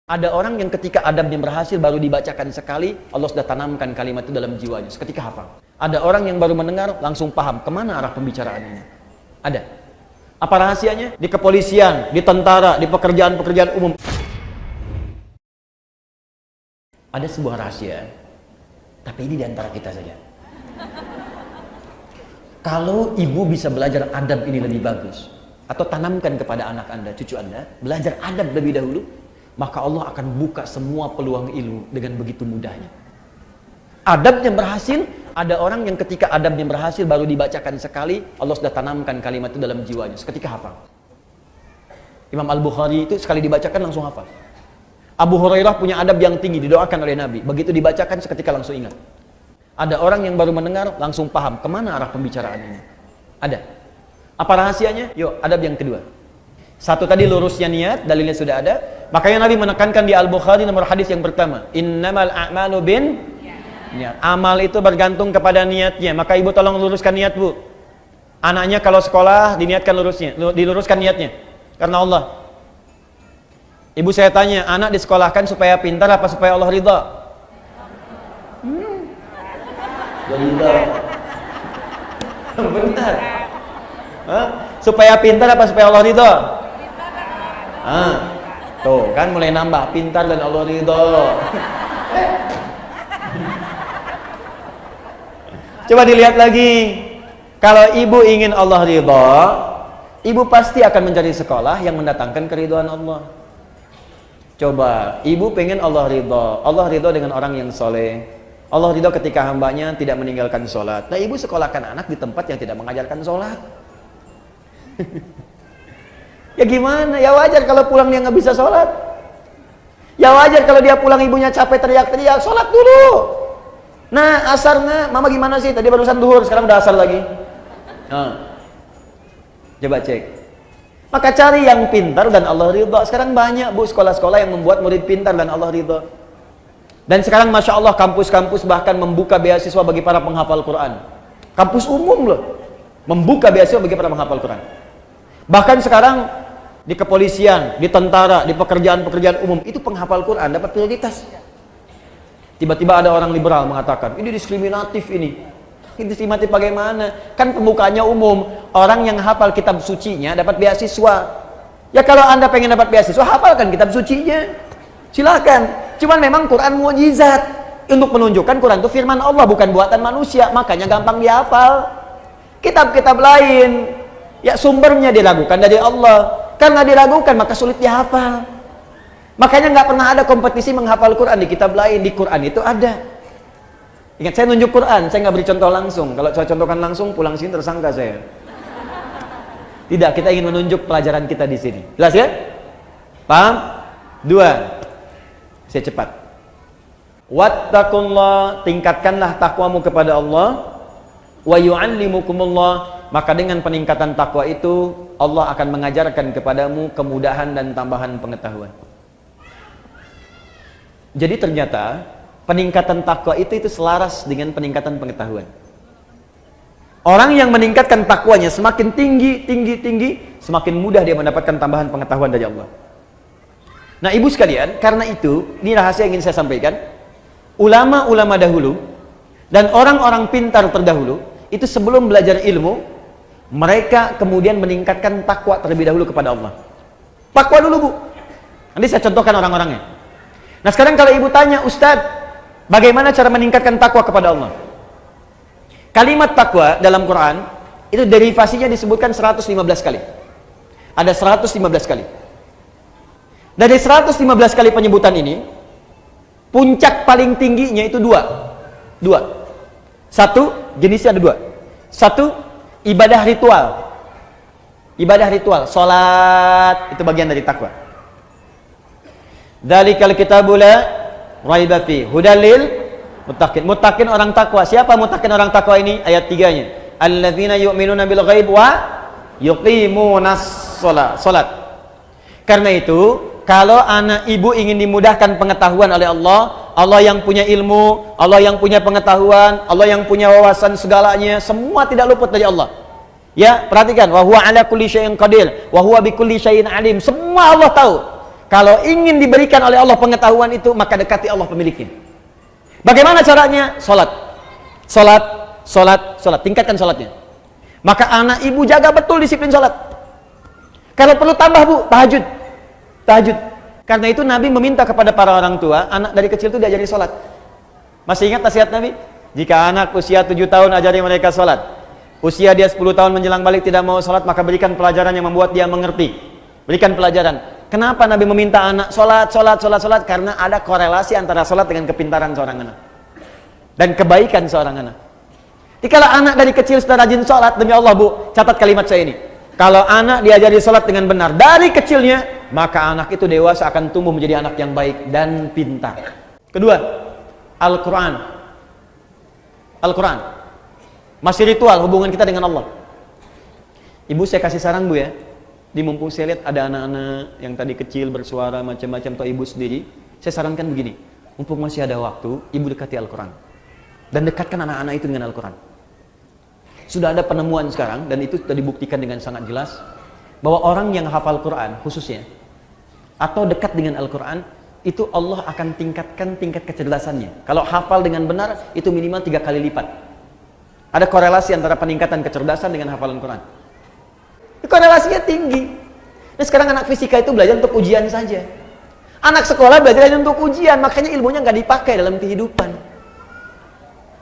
Ada orang yang ketika adabnya berhasil baru dibacakan sekali, Allah sudah tanamkan kalimat itu dalam jiwanya, seketika hafal. Ada orang yang baru mendengar langsung paham kemana arah pembicaraan ini. Ada. Apa rahasianya? Di kepolisian, di tentara, di pekerjaan-pekerjaan umum. Ada sebuah rahasia, tapi ini di antara kita saja. Kalau ibu bisa belajar adab ini lebih bagus, atau tanamkan kepada anak anda, cucu anda, belajar adab lebih dahulu, maka Allah akan buka semua peluang ilmu dengan begitu mudahnya. Adabnya berhasil, ada orang yang ketika adabnya berhasil baru dibacakan sekali, Allah sudah tanamkan kalimat itu dalam jiwanya, seketika hafal. Imam Al-Bukhari itu sekali dibacakan langsung hafal. Abu Hurairah punya adab yang tinggi, didoakan oleh Nabi, begitu dibacakan seketika langsung ingat. Ada orang yang baru mendengar langsung paham kemana arah pembicaraan ini. Ada. Apa rahasianya? Yuk, adab yang kedua. Satu tadi lurusnya niat, dalilnya sudah ada. Makanya Nabi menekankan di Al-Bukhari nomor hadis yang pertama, innamal a'malu bin niat. Amal itu bergantung kepada niatnya. Maka ibu tolong luruskan niat, Bu. Anaknya kalau sekolah diniatkan diluruskan niatnya karena Allah. Ibu saya tanya, anak disekolahkan supaya pintar apa supaya Allah ridha? Ridha. Benar. Supaya pintar apa supaya Allah ridha? Tuh kan mulai nambah, pintar dan Allah ridha. Coba dilihat lagi. Kalau ibu ingin Allah ridha, ibu pasti akan mencari sekolah yang mendatangkan keridhaan Allah. Coba, ibu pengen Allah ridha. Allah ridha dengan orang yang soleh. Allah ridha ketika hambanya tidak meninggalkan sholat. Nah, ibu sekolahkan anak di tempat yang tidak mengajarkan sholat. Ya gimana? Ya wajar kalau pulang dia nggak bisa sholat. Ya wajar kalau dia pulang ibunya capek teriak-teriak, sholat dulu. Nah, asarnya, mama gimana sih? Tadi barusan duhur, sekarang udah asar lagi. Coba cek. Maka cari yang pintar dan Allah ridha. Sekarang banyak, Bu, sekolah-sekolah yang membuat murid pintar dan Allah ridha. Dan sekarang Masya Allah kampus-kampus bahkan membuka beasiswa bagi para penghafal Quran. Kampus umum loh, membuka beasiswa bagi para penghafal Quran. Bahkan sekarang di kepolisian, di tentara, di pekerjaan-pekerjaan umum, itu penghafal Quran dapat prioritas. Tiba-tiba ada orang liberal mengatakan, ini diskriminatif ini. Ini diskriminatif bagaimana? Kan pembukaannya umum, orang yang hafal kitab sucinya dapat beasiswa. Ya kalau anda pengen dapat beasiswa, hafalkan kitab sucinya. Silakan. Cuman memang Quran mukjizat untuk menunjukkan Quran itu firman Allah, bukan buatan manusia, makanya gampang dihafal. Kitab-kitab lain, ya sumbernya diragukan dari Allah. Karena diragukan maka sulit dihafal. Makanya nggak pernah ada kompetisi menghafal Quran di kitab lain. Di Quran itu ada. Ingat, saya nunjuk Quran, saya nggak beri contoh langsung. Kalau saya contohkan langsung, pulang sini tersangka saya. Tidak, kita ingin menunjuk pelajaran kita di sini. Jelas ya? Paham? Dua. Saya cepat. Wattaqullah, tingkatkanlah takwamu kepada Allah. Wa yu'allimukumullah, maka dengan peningkatan takwa itu Allah akan mengajarkan kepadamu kemudahan dan tambahan pengetahuan. Jadi ternyata peningkatan takwa itu selaras dengan peningkatan pengetahuan. Orang yang meningkatkan takwanya semakin tinggi, semakin mudah dia mendapatkan tambahan pengetahuan dari Allah. Nah, ibu sekalian, karena itu, ini rahasia yang ingin saya sampaikan. Ulama-ulama dahulu dan orang-orang pintar terdahulu itu sebelum belajar ilmu, mereka kemudian meningkatkan takwa terlebih dahulu kepada Allah. Takwa dulu, Bu. Nanti saya contohkan orang-orangnya. Nah, sekarang kalau ibu tanya, Ustadz, bagaimana cara meningkatkan takwa kepada Allah? Kalimat takwa dalam Quran itu derivasinya disebutkan 115 kali. Ada 115 kali. Dari 115 kali penyebutan ini, puncak paling tingginya itu dua. Satu, jenisnya ada dua. Satu, ibadah ritual. Ibadah ritual, sholat, itu bagian dari takwa. Dzalikal kitabu la raiba fi hudal lil muttaqin. Muttaqin orang takwa. Siapa muttaqin orang takwa ini? Ayat 3-nya. Alladzina yu'minuna bil ghaib wa yuqimunas shalat. Karena itu, kalau anak ibu ingin dimudahkan pengetahuan oleh Allah, Allah yang punya ilmu, Allah yang punya pengetahuan, Allah yang punya wawasan segalanya, semua tidak luput dari Allah. Ya, perhatikan, wa huwa ala kulli syai'in qadir, wa huwa bi kulli syai'in alim. Semua Allah tahu. Kalau ingin diberikan oleh Allah pengetahuan itu, maka dekati Allah pemiliknya. Bagaimana caranya? Salat. Salat, salat, salat. Tingkatkan salatnya. Maka anak ibu jaga betul disiplin salat. Kalau perlu tambah bu, tahajud. Tahajud. Karena itu Nabi meminta kepada para orang tua, anak dari kecil itu diajari salat. Masih ingat nasihat Nabi? Jika anak usia 7 tahun ajari mereka salat. Usia dia 10 tahun menjelang balik tidak mau salat, maka berikan pelajaran yang membuat dia mengerti. Berikan pelajaran. Kenapa Nabi meminta anak salat, salat, salat, salat? Karena ada korelasi antara salat dengan kepintaran seorang anak dan kebaikan seorang anak. Jadi kalau anak dari kecil sudah rajin salat, demi Allah bu, catat kalimat saya ini. Kalau anak diajari salat dengan benar dari kecilnya, maka anak itu dewasa akan tumbuh menjadi anak yang baik dan pintar. Kedua, Al-Quran. Al-Quran. Masih ritual hubungan kita dengan Allah. Ibu saya kasih saran bu ya. Di mumpung saya lihat ada anak-anak yang tadi kecil bersuara macam-macam atau ibu sendiri, saya sarankan begini, mumpung masih ada waktu, ibu dekati Al-Quran dan dekatkan anak-anak itu dengan Al-Quran. Sudah ada penemuan sekarang dan itu sudah dibuktikan dengan sangat jelas bahwa orang yang hafal Quran khususnya atau dekat dengan Al-Quran itu Allah akan tingkatkan tingkat kecerdasannya. Kalau hafal dengan benar itu minimal 3 kali lipat. Ada korelasi antara peningkatan kecerdasan dengan hafalan Quran. Korelasinya tinggi. Nah sekarang anak fisika itu belajar untuk ujian saja. Anak sekolah belajar hanya untuk ujian, makanya ilmunya nggak dipakai dalam kehidupan.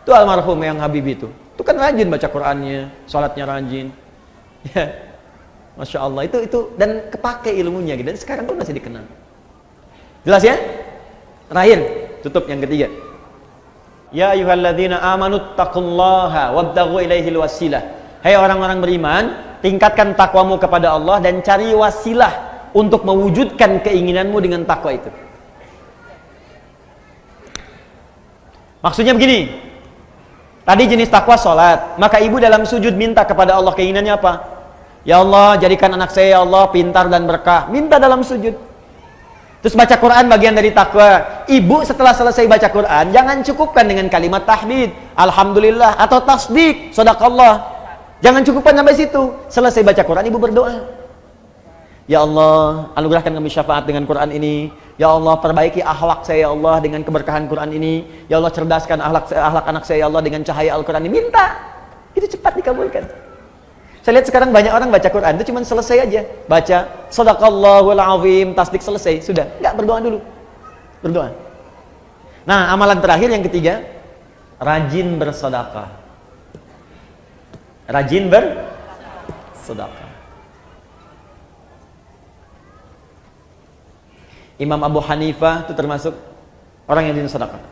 Itu almarhum yang Habib itu kan rajin baca Qurannya, sholatnya rajin. Ya, Masya Allah itu dan kepake ilmunya gitu. Dan sekarang pun masih dikenal. Jelas ya? Terakhir, tutup yang ketiga. Ya ayyuhalladzina amanu taqullaha wabtaghu ilaihil wasilah. Hai orang-orang beriman, tingkatkan takwamu kepada Allah dan cari wasilah untuk mewujudkan keinginanmu dengan takwa itu. Maksudnya begini, tadi jenis takwa sholat, maka ibu dalam sujud minta kepada Allah keinginannya apa? Ya Allah, jadikan anak saya ya Allah pintar dan berkah. Minta dalam sujud. Terus baca Quran bagian dari takwa. Ibu setelah selesai baca Quran, jangan cukupkan dengan kalimat tahmid, alhamdulillah atau tasdik, shadaqallah. Jangan cukupkan sampai situ. Selesai baca Quran, ibu berdoa. Ya Allah, anugerahkan kami syafaat dengan Quran ini. Ya Allah, perbaiki akhlak saya ya Allah dengan keberkahan Quran ini. Ya Allah, cerdaskan akhlak anak saya ya Allah dengan cahaya Al-Quran ini. Minta. Itu cepat dikabulkan. Saya lihat sekarang banyak orang baca Quran itu cuma selesai aja. Baca shadaqallahul azim, tasdik selesai, sudah. Enggak, berdoa dulu. Berdoa. Nah, amalan terakhir yang ketiga, rajin bersedekah. Rajin bersedekah. Imam Abu Hanifah itu termasuk orang yang rajin sedekah.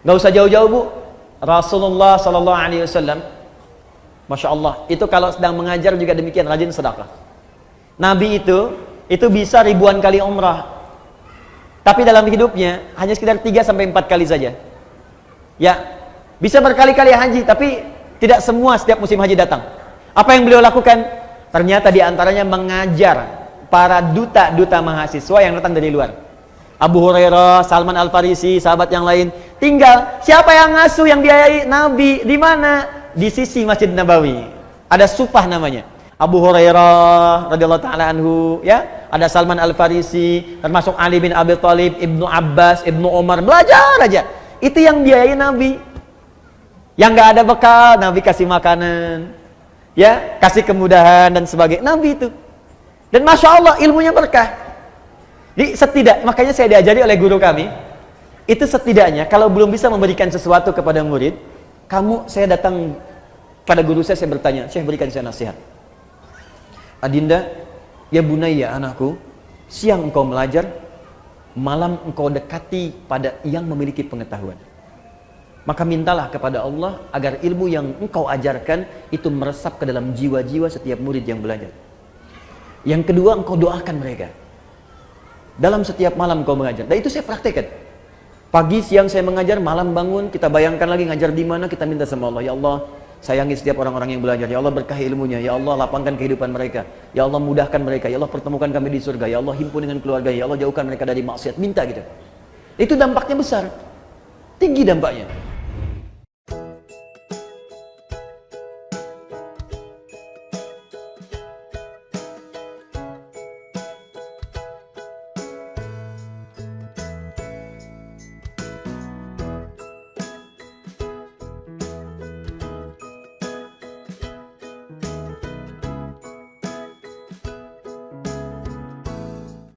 Gak usah jauh-jauh bu, Rasulullah Sallallahu Alaihi Wasallam, Masya Allah, itu kalau sedang mengajar juga demikian, rajin sedekah. Nabi itu bisa ribuan kali umrah, tapi dalam hidupnya hanya sekitar 3-4 kali saja. Ya, bisa berkali-kali haji, tapi tidak semua setiap musim haji datang. Apa yang beliau lakukan? Ternyata diantaranya mengajar para duta-duta mahasiswa yang datang dari luar. Abu Hurairah, Salman Al-Farisi, sahabat yang lain. Tinggal, siapa yang ngasuh, yang biayai? Nabi. Di mana? Di sisi Masjid Nabawi. Ada supah namanya. Abu Hurairah radhiyallahu ta'ala anhu, ya. Ada Salman Al-Farisi, termasuk Ali bin Abi Thalib, Ibnu Abbas, Ibnu Umar. Belajar aja. Itu yang biayai Nabi. Yang gak ada bekal, Nabi kasih makanan, ya, kasih kemudahan dan sebagainya. Nabi itu. Dan Masya Allah ilmunya berkah. Jadi makanya saya diajari oleh guru kami, itu setidaknya kalau belum bisa memberikan sesuatu kepada murid, saya datang pada guru saya bertanya, Syekh berikan saya nasihat. Adinda, ya bunayya anakku, siang engkau belajar, malam engkau dekati pada yang memiliki pengetahuan. Maka mintalah kepada Allah agar ilmu yang engkau ajarkan itu meresap ke dalam jiwa-jiwa setiap murid yang belajar. Yang kedua, engkau doakan mereka. Dalam setiap malam engkau mengajar. Dan itu saya praktekkan. Pagi, siang saya mengajar, malam bangun, kita bayangkan lagi ngajar di mana, kita minta sama Allah. Ya Allah, sayangi setiap orang-orang yang belajar. Ya Allah, berkahi ilmunya. Ya Allah, lapangkan kehidupan mereka. Ya Allah, mudahkan mereka. Ya Allah, pertemukan kami di surga. Ya Allah, himpun dengan keluarga. Ya Allah, jauhkan mereka dari maksiat. Minta gitu. Itu dampaknya besar. Tinggi dampaknya.